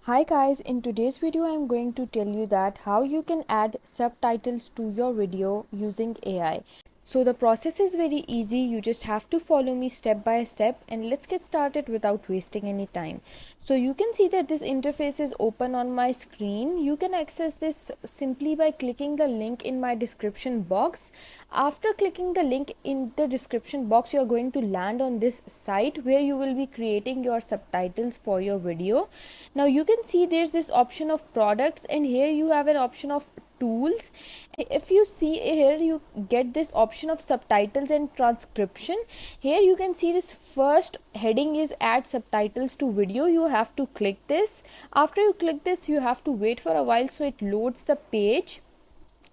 Hi guys, in today's video I'm going to tell you that how you can add subtitles to your video using AI. So the process is very easy. You just have to follow me step by step, and let's get started without wasting any time. So you can see that this interface is open on my screen. You can access this simply by clicking the link in my description box. After clicking the link in the description box, you are going to land on this site where you will be creating your subtitles for your video. Now you can see there's this option of products, and here you have an option of tools. If you see here, you get this option of subtitles and transcription. Here you can see this first heading is add subtitles to video. You have to click this. After you click this, you have to wait for a while so it loads the page,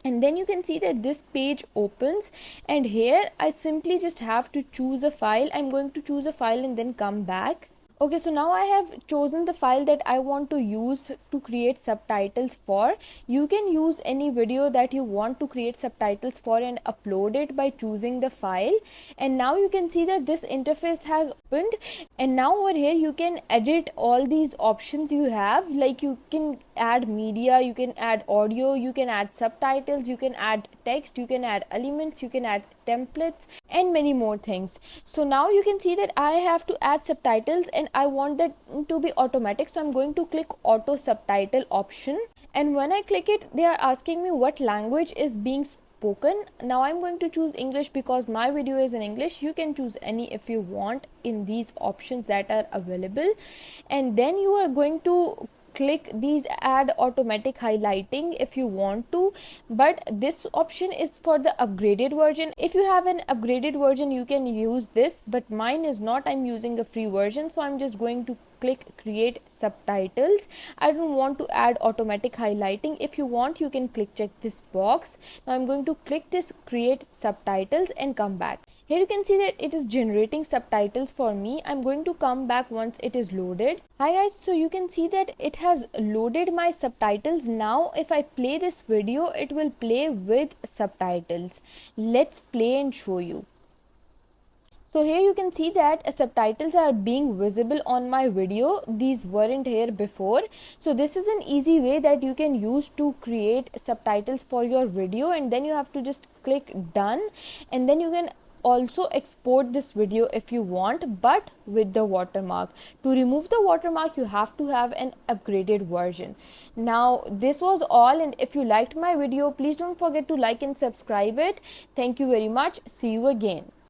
and then you can see that this page opens, and here I simply just have to choose a file. I'm going to choose a file and then come back. Okay, so now I have chosen the file that I want to use to create subtitles for. You can use any video that you want to create subtitles for and upload it by choosing the file. And now you can see that this interface has opened, and now over here you can edit all these options you have. Like you can add media, you can add audio, you can add subtitles, you can add text, you can add elements, you can add templates, and many more things. So now you can see that I have to add subtitles and I want that to be automatic, so I'm going to click auto subtitle option, and when I click it, they are asking me what language is being spoken. Now I'm going to choose English because my video is in English. You can choose any if you want in these options that are available, and then you are going to click these add automatic highlighting if you want to, but this option is for the upgraded version. If you have an upgraded version, you can use this, but mine is not. I'm using a free version, so I'm just going to click create subtitles. I don't want to add automatic highlighting. If you want, you can click check this box. Now I'm going to click this create subtitles and come back. Here you can see that it is generating subtitles for me. I'm going to come back once it is loaded. Hi guys, so you can see that it has loaded my subtitles. Now if I play this video, it will play with subtitles. Let's play and show you. So here you can see that subtitles are being visible on my video. These weren't here before. So this is an easy way that you can use to create subtitles for your video, and then you have to just click done, and then you can also export this video if you want, but with the watermark. To remove the watermark, you have to have an upgraded version. Now this was all, and if you liked my video, please don't forget to like and subscribe it. Thank you very much. See you again.